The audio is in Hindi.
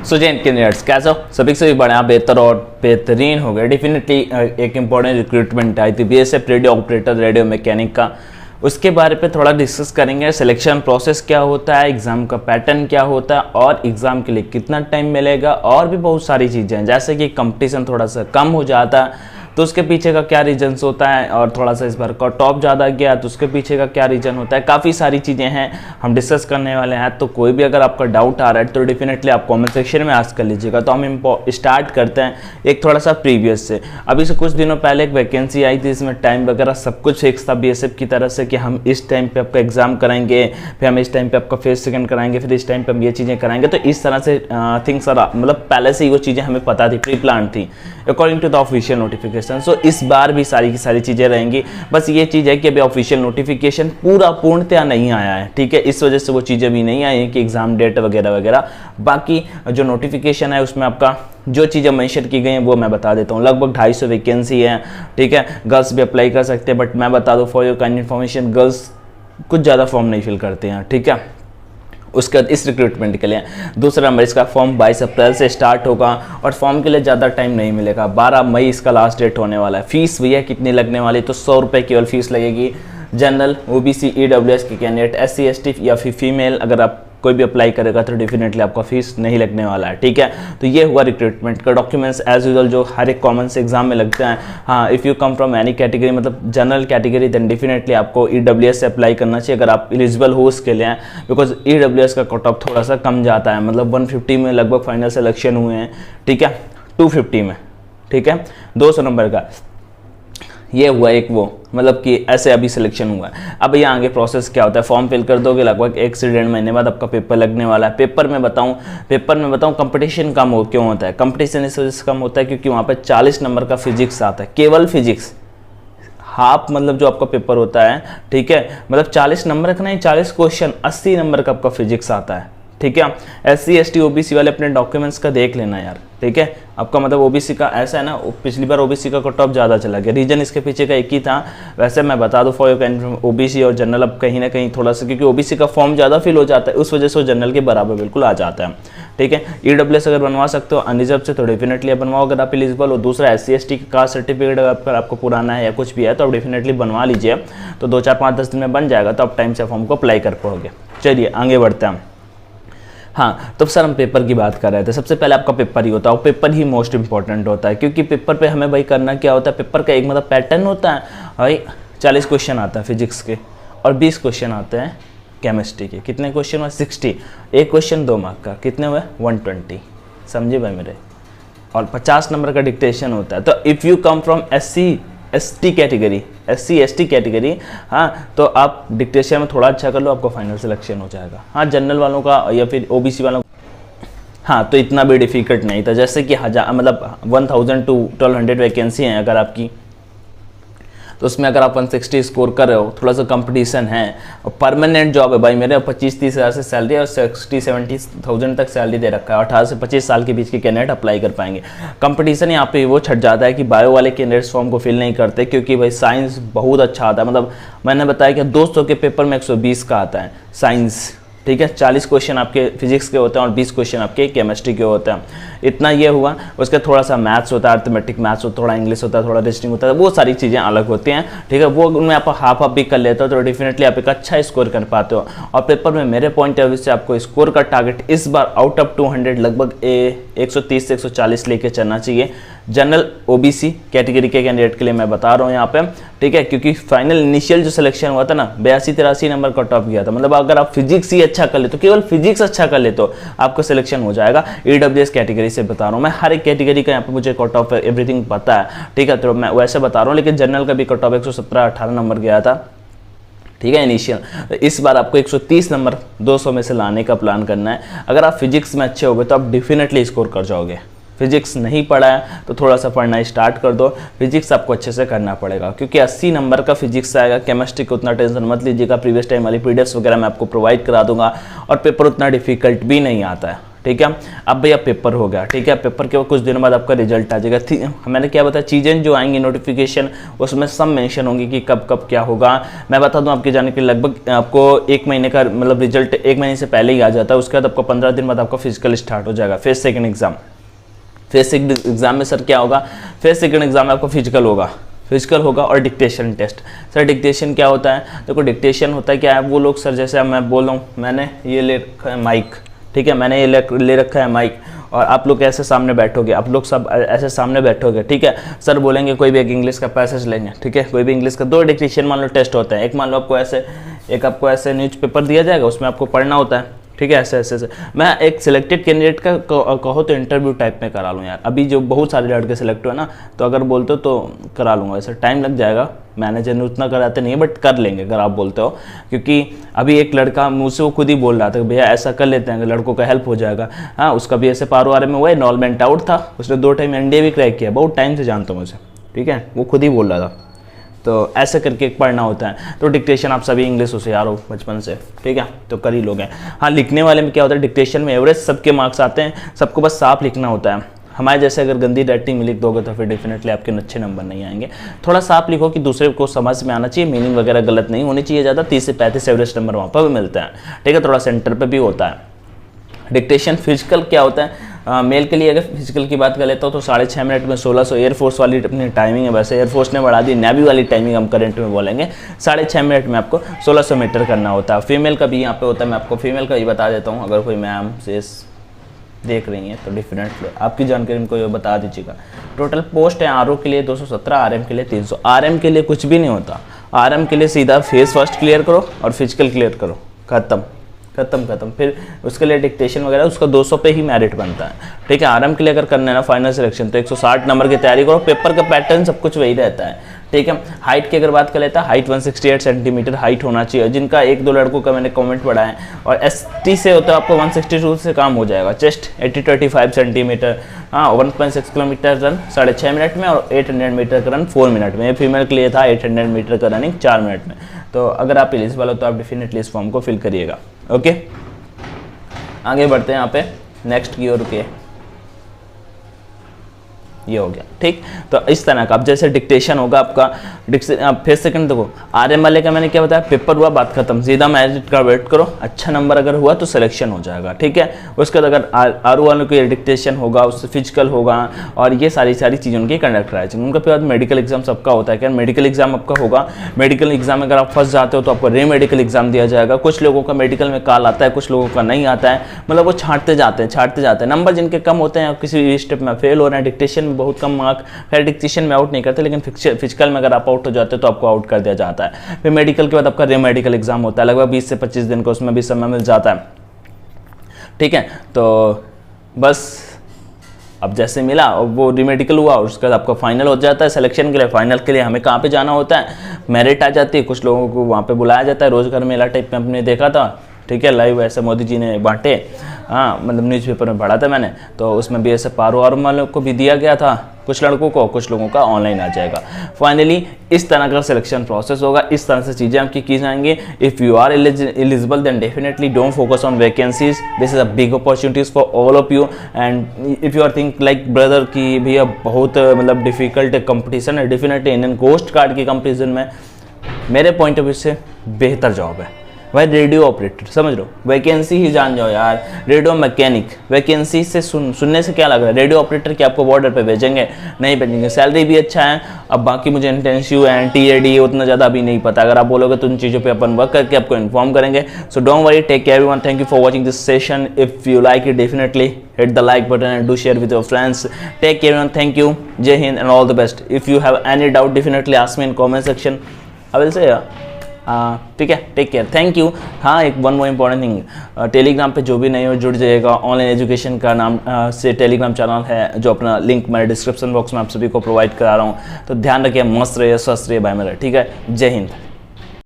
सो जैन कैंडिडेट्स कैसे हो? सभी बढ़िया बेहतर और बेहतरीन हो गए। डेफिनेटली एक इंपॉर्टेंट रिक्रूटमेंट आई थी BSF radio operator radio mechanic का, उसके बारे पे थोड़ा डिस्कस करेंगे। सिलेक्शन प्रोसेस क्या होता है, एग्ज़ाम का पैटर्न क्या होता है और एग्ज़ाम के लिए कितना टाइम मिलेगा, और भी बहुत सारी चीज़ें हैं। जैसे कि कंपटीशन थोड़ा सा कम हो जाता है तो उसके पीछे का क्या रीजन्स होता है, और थोड़ा सा इस बार कट ऑफ ज़्यादा गया तो उसके पीछे का क्या रीजन होता है। काफ़ी सारी चीज़ें हैं हम डिस्कस करने वाले हैं। तो कोई भी अगर आपका डाउट आ रहा है तो डेफिनेटली आप कमेंट सेक्शन में आस्क कर लीजिएगा। तो हम स्टार्ट करते हैं एक थोड़ा सा प्रीवियस से। अभी से कुछ दिनों पहले एक वैकेंसी आई थी, इसमें टाइम वगैरह सब कुछ फिक्स था बीएसएफ की तरफ से कि हम इस टाइम पे आपका एग्जाम कराएंगे, फिर हम इस टाइम पे आपका फेस सेकंड कराएंगे, फिर इस टाइम पे हम ये चीज़ें कराएंगे। तो इस तरह से थिंग्स मतलब पहले से ही वो चीज़ें हमें पता थी, प्री प्लान थी according to the official notification. So इस बार भी सारी की सारी चीज़ें रहेंगी। बस ये चीज़ है कि अभी ऑफिशियल नोटिफिकेशन पूर्णतया नहीं आया है, ठीक है। इस वजह से वो चीज़ें भी नहीं आई हैं कि एग्जाम डेट वगैरह वगैरह। बाकी जो नोटिफिकेशन है उसमें आपका जो चीज़ें मेंशन की गई हैं वो मैं बता देता हूँ। लगभग 250 वैकेंसी है, ठीक है। गर्ल्स भी अप्लाई कर सकते हैं, बट मैं बता दूँ for your kind information, girls कुछ ज़्यादा फॉर्म नहीं फिल करते हैं, ठीक है। उसके बाद इस रिक्रूटमेंट के लिए दूसरा नंबर, इसका फॉर्म 22 अप्रैल से स्टार्ट होगा और फॉर्म के लिए ज़्यादा टाइम नहीं मिलेगा। 12 मई इसका लास्ट डेट होने वाला है। फीस भैया कितनी लगने वाली, तो 100 रुपये केवल फीस लगेगी। जनरल, ओबीसी, ईडब्ल्यूएस के कैंडिडेट, एससी एसटी या फिर फीमेल अगर आप कोई भी अप्लाई करेगा तो डेफिनेटली आपका फीस नहीं लगने वाला है, ठीक है। तो ये हुआ रिक्रूटमेंट का। डॉक्यूमेंट्स एज यूजुअल जो हर एक कॉमन से एग्जाम में लगते हैं। हाँ, if you come from any category, मतलब जनरल कैटेगरी, देन डेफिनेटली आपको ईडब्ल्यूएस से अप्लाई करना चाहिए अगर आप एलिजिबल हो उसके लिए, बिकॉज ईडब्ल्यूएस का कट ऑफ थोड़ा सा कम जाता है। मतलब 150 में लगभग फाइनल सिलेक्शन हुए हैं, ठीक है, 250 में, ठीक है, 200 नंबर का ये हुआ एक वो, मतलब कि ऐसे अभी सिलेक्शन हुआ है। अब यहाँ आगे प्रोसेस क्या होता है, फॉर्म फिल कर दोगे, लगभग 1 से 1.5 महीने बाद आपका पेपर लगने वाला है। पेपर में बताऊँ कंपटीशन कम हो क्यों होता है। कंपटीशन इस वजह से कम होता है क्योंकि वहाँ पर 40 नंबर का फिजिक्स आता है, केवल फिजिक्स। हाफ मतलब जो आपका पेपर होता है, ठीक है, मतलब 40 नंबर का नहीं, 40 क्वेश्चन, 80 नंबर का आपका फिजिक्स आता है, ठीक है। एससी एसटी ओबीसी वाले अपने डॉक्यूमेंट्स का देख लेना यार, ठीक है। आपका मतलब ओबीसी का ऐसा है ना, पिछली बार ओबीसी का कट ऑफ ज़्यादा चला गया। रीजन इसके पीछे का एक ही था। वैसे मैं बता दूं फॉर योर ओबीसी और जनरल अब कहीं ना कहीं थोड़ा सा, क्योंकि ओबीसी का फॉर्म ज़्यादा फिल हो जाता है, उस वजह से वो जनरल के बराबर बिल्कुल आ जाता है, ठीक है। ईडब्ल्यूएस अगर बनवा सकते हो अनरिजर्व से तो डेफिनेटली बनवाओ अगर आप एलिजिबल हो। दूसरा एससी एसटी का सर्टिफिकेट अगर आपको पुराना है या कुछ भी है तो आप डेफिनेटली बनवा लीजिए, तो 2 4 5 10 दिन में बन जाएगा, तो आप टाइम से फॉर्म को अप्लाई कर पाओगे। चलिए आगे बढ़ते हैं। हाँ, तो सर हम पेपर की बात कर रहे थे। सबसे पहले आपका पेपर ही होता है और पेपर ही मोस्ट इंपॉर्टेंट होता है, क्योंकि पेपर पे हमें भाई करना क्या होता है, पेपर का एक मतलब पैटर्न होता है भाई। 40 क्वेश्चन आता है फिजिक्स के और 20 क्वेश्चन आते हैं केमिस्ट्री के। कितने क्वेश्चन हुए? 60। एक क्वेश्चन 2 मार्क का, कितने हुए? 120, समझे भाई मेरे। और 50 नंबर का डिक्टेशन होता है। तो if you come from SC ST category, हाँ, तो आप डिक्टेशन में थोड़ा अच्छा कर लो, आपको फाइनल सिलेक्शन हो जाएगा। हाँ, जनरल वालों का या फिर ओबीसी वालों का हाँ तो इतना भी डिफिकल्ट नहीं था। जैसे कि 1000 to 1200 वैकेंसी हैं अगर आपकी, तो उसमें अगर आप 160 स्कोर कर रहे हो, थोड़ा सा कंपटीशन है और परमानेंट जॉब है भाई मेरे। 25-30 हज़ार से सैलरी और 60-70,000 तक सैलरी दे रखा है। 18 से 25 साल के बीच के कैंडिडेट अप्लाई कर पाएंगे। कंपटीशन यहाँ पे वो छट जाता है कि बायो वाले कैंडिडेट्स फॉर्म को फिल नहीं करते, क्योंकि भाई साइंस बहुत अच्छा आता है। मतलब मैंने बताया कि 200 के पेपर में 120 का आता है साइंस, ठीक है। 40 क्वेश्चन आपके फिजिक्स के होते हैं और 20 क्वेश्चन आपके केमिस्ट्री के होते हैं। इतना ये हुआ। उसके थोड़ा सा मैथ्स होता है, अर्थमेटिक मैथ्स होता है, थोड़ा इंग्लिश होता है, थोड़ा रीजनिंग होता है, वो सारी चीज़ें अलग होती हैं, ठीक है। वो उनमें आप हाफ भी कर लेते हो तो डेफिनेटली आप एक अच्छा स्कोर कर पाते हो। और पेपर में मेरे पॉइंट ऑफ व्यू से आपको स्कोर का टारगेट इस बार आउट ऑफ 200 लगभग 130 से 140 लेके चलना चाहिए। जनरल ओबीसी कैटेगरी के कैंडिडेट के लिए मैं बता रहा हूँ यहाँ पे, ठीक है, क्योंकि फाइनल इनिशियल जो सिलेक्शन हुआ था ना 82-83 नंबर कट ऑफ गया था। मतलब अगर आप फिजिक्स ही अच्छा कर ले तो, केवल फिजिक्स अच्छा कर ले तो आपको सिलेक्शन हो जाएगा। ईडब्ल्यूएस कैटेगरी से बता रहा हूँ मैं, हर एक कैटेगरी का यहाँ पे मुझे कट ऑफ एवरीथिंग पता है, ठीक है, तो मैं वैसे बता रहा हूँ। लेकिन जनरल का भी कट ऑफ 117-18 नंबर गया था, ठीक है, इनिशियल। इस बार आपको 130 नंबर 200 में से लाने का प्लान करना है। अगर आप फिजिक्स में अच्छे हो गए तो आप डेफिनेटली स्कोर कर जाओगे। फिजिक्स नहीं पढ़ा है तो थोड़ा सा पढ़ना स्टार्ट कर दो। फिजिक्स आपको अच्छे से करना पड़ेगा, क्योंकि 80 नंबर का फिजिक्स आएगा। केमिस्ट्री को उतना टेंशन मत लीजिएगा, प्रीवियस टाइम वाली पीडीएफ्स वगैरह मैं आपको प्रोवाइड करा दूंगा और पेपर उतना डिफिकल्ट भी नहीं आता है, ठीक है। अब भैया पेपर हो गया, ठीक है। पेपर के कुछ दिनों बाद आपका रिजल्ट आ जाएगा। मैंने क्या बताया, चीज़ें जो आएंगी नोटिफिकेशन उसमें सब मेंशन होंगी कि कब कब क्या होगा। मैं बता दूं आपके जाने के लगभग आपको 1 महीने का मतलब रिजल्ट 1 महीने से पहले ही आ जाता है। उसके बाद आपको 15 दिन बाद आपका फिजिकल स्टार्ट हो जाएगा। Phase second exam, phase second exam में सर क्या होगा, फेज सेकंड एग्जाम में आपको फिजिकल होगा और डिक्टेशन टेस्ट। सर डिक्टेशन क्या होता है, देखो डिक्टेशन होता है क्या है, वो लोग सर जैसे मैं बोल रहा हूँ, मैंने ये ले रखा है माइक, ठीक है, मैंने ये ले रखा है माइक और आप लोग ऐसे सामने बैठोगे, आप लोग सब ऐसे सामने बैठोगे, ठीक है। सर बोलेंगे कोई भी एक इंग्लिश का पैसेज लेंगे, ठीक है, कोई भी इंग्लिश का 2 डिक्टेशन मान लो टेस्ट होते हैं। एक मान लो आपको ऐसे न्यूज़पेपर दिया जाएगा, उसमें आपको पढ़ना होता है, ठीक है, ऐसे मैं एक सिलेक्टेड कैंडिडेट का कहो तो इंटरव्यू टाइप में करा लूँ यार। अभी जो बहुत सारे लड़के सिलेक्ट हुए ना, तो अगर बोलते हो तो करा लूँगा। वैसे टाइम लग जाएगा, मैनेजर ने उतना कराते नहीं है, बट कर लेंगे अगर आप बोलते हो। क्योंकि अभी एक लड़का मुझसे वो खुद ही बोल रहा था कि भैया ऐसा कर लेते हैं कि लड़कों का हेल्प हो जाएगा। हाँ, उसका भी ऐसे पारो में हुआ है, एनरोलमेंट आउट था, उसने 2 टाइम एनडीए भी क्रैक किया, बहुत टाइम से जानता हूँ मुझे, ठीक है, वो खुद ही बोल रहा था। तो ऐसे करके एक पढ़ना होता है। तो डिक्टेशन आप सभी इंग्लिश होशियार हो बचपन से, ठीक है, तो कर ही लोगे। हाँ, लिखने वाले में क्या होता है, डिक्टेशन में एवरेज सबके मार्क्स आते हैं, सबको बस साफ लिखना होता है। हमारे जैसे अगर गंदी राइटिंग में लिख दोगे तो फिर डेफिनेटली आपके अच्छे नंबर नहीं आएंगे। थोड़ा साफ लिखो कि दूसरे को समझ में आना चाहिए, मीनिंग वगैरह गलत नहीं होनी चाहिए ज़्यादा। 30 से 35 एवरेज नंबर वहाँ पर भी मिलता है, ठीक है, थोड़ा सेंटर पर भी होता है। डिक्टेशन फिजिकल क्या होता है, मेल के लिए अगर फिजिकल की बात कर लेता हूँ तो 6.5 मिनट में 1600 एयरफोर्स वाली अपनी टाइमिंग है। वैसे एयरफोर्स ने बढ़ा दी, नेवी वाली टाइमिंग हम करंट में बोलेंगे। 6.5 मिनट में आपको 1600 मीटर करना होता है। फीमेल का भी यहाँ पे होता है, मैं आपको फीमेल का भी बता देता हूँ। अगर कोई मैम से देख रही हैं तो डेफिनेटली आपकी जानकारी इनको ये बता दीजिएगा। टोटल पोस्ट है आरओ के लिए 217, आरएम के लिए 300। आरएम के लिए कुछ भी नहीं होता, आरएम के लिए सीधा फेज फर्स्ट क्लियर करो और फिजिकल क्लियर करो, खत्म। फिर उसके लिए डिक्टेशन वगैरह उसका 200 पे ही मेरिट बनता है, ठीक है। आरएम के लिए अगर करना है ना फाइनल सिलेक्शन तो 160 नंबर की तैयारी करो। पेपर का पैटर्न सब कुछ वही रहता है, ठीक है। हाइट की अगर बात कर लेता है, हाइट 168 सेंटीमीटर हाइट होना चाहिए, जिनका 1-2 लड़कों का मैंने कमेंट पढ़ा है। और एसटी से होता है आपको 162 से काम हो जाएगा। चेस्ट 80-85 सेंटीमीटर, हाँ, 1.6 किलोमीटर रन 6.5 मिनट में और 800 मीटर का रन 4 मिनट में। फीमेल के लिए था 800 मीटर का रनिंग 4 मिनट में। तो अगर आप एलिजिबल हो तो आप डेफिनेटली इस फॉर्म को फिल करिएगा, ओके। आगे बढ़ते हैं यहाँ पे नेक्स्ट की ओर के, ये हो गया, ठीक। तो इस तरह का अब जैसे डिक्टेशन होगा आपका, फिर सेकंड देखो आरएम वाले का मैंने क्या बताया, पेपर हुआ बात खत्म, सीधा मेरिट का वेट करो। अच्छा नंबर अगर हुआ तो सिलेक्शन हो जाएगा, ठीक है। उसके बाद अगर आरओ वालों की डिक्टेशन होगा, उससे फिजिकल होगा और ये सारी चीज़ें उनकी कंडक्ट कराई जाएंगी। उनके बाद मेडिकल एग्जाम सबका होता है, क्या मेडिकल एग्जाम आपका होगा। मेडिकल एग्जाम अगर आप फंस जाते हो तो आपको रे मेडिकल एग्जाम दिया जाएगा। कुछ लोगों का मेडिकल में कॉल आता है, कुछ लोगों का नहीं आता है, मतलब वो छांटते जाते हैं। नंबर जिनके कम होते हैं किसी स्टेप में फेल हो रहे हैं, डिक्टेशन बहुत कम मार्क, खैर डिक्टेशन में आउट नहीं करते, लेकिन फिजिकल में अगर आप आउट हो जाते हो तो आपको आउट कर दिया जाता है। फिर मेडिकल के बाद आपका रे मेडिकल एग्जाम होता है, लगभग 20 से 25 दिन का उसमें भी समय मिल जाता है, ठीक है। तो बस अब जैसे मिला वो रीमेडिकल हुआ और उसके बाद आपका फाइनल हो जाता है। सिलेक्शन के लिए फाइनल के लिए हमें कहाँ पे जाना होता है, मेरिट आ जाती है, कुछ लोगों को वहाँ पे बुलाया जाता है। रोजगार मेला टाइप में हमने देखा था, ठीक है, लाइव ऐसे मोदी जी ने बांटे, हाँ, मतलब न्यूज़पेपर में पढ़ा था मैंने। तो उसमें भी ऐसे पारो और वालों को भी दिया गया था, कुछ लड़कों को, कुछ लोगों का ऑनलाइन आ जाएगा। फाइनली इस तरह का सिलेक्शन प्रोसेस होगा, इस तरह से चीज़ें आपकी की जाएंगी। If you are eligible then definitely don't focus on vacancies, this is a big opportunities for all of you. And if you are think like brother की भैया बहुत मतलब डिफिकल्ट कंपटीशन है, डेफिनेटली इंडियन कोस्ट गार्ड की कंपटीशन में मेरे पॉइंट ऑफ व्यू से बेहतर जॉब है भाई। रेडियो ऑपरेटर समझ लो, वैकेंसी ही जान जाओ यार। रेडियो मैकेनिक वैकेंसी से सुनने से क्या लग रहा है, रेडियो ऑपरेटर की आपको बॉर्डर पे भेजेंगे, नहीं भेजेंगे। सैलरी भी अच्छा है। अब बाकी मुझे इंटेंसिव एंड टीएडी उतना ज़्यादा अभी नहीं पता, अगर आप बोलोगे तो उन चीज़ों पे अपन वर्क करके आपको इन्फॉर्म करेंगे। So don't worry, take care everyone, thank you for watching this session. If you like it definitely hit the like button and do share with your friends. Take care everyone, thank you, Jai Hind and all the best. If you have any doubt definitely ask me in comment section, I will say ठीक है, टेक केयर, थैंक यू। हाँ, एक one more important thing, Telegram पे जो भी नहीं हो जुड़ जाइएगा। ऑनलाइन एजुकेशन का नाम से टेलीग्राम चैनल है, जो अपना लिंक मैं डिस्क्रिप्शन बॉक्स में आप सभी को प्रोवाइड करा रहा हूँ। तो ध्यान रखिए, मस्त रहिए, स्वस्थ रहिए भाई मेरा, ठीक है। जय हिंद।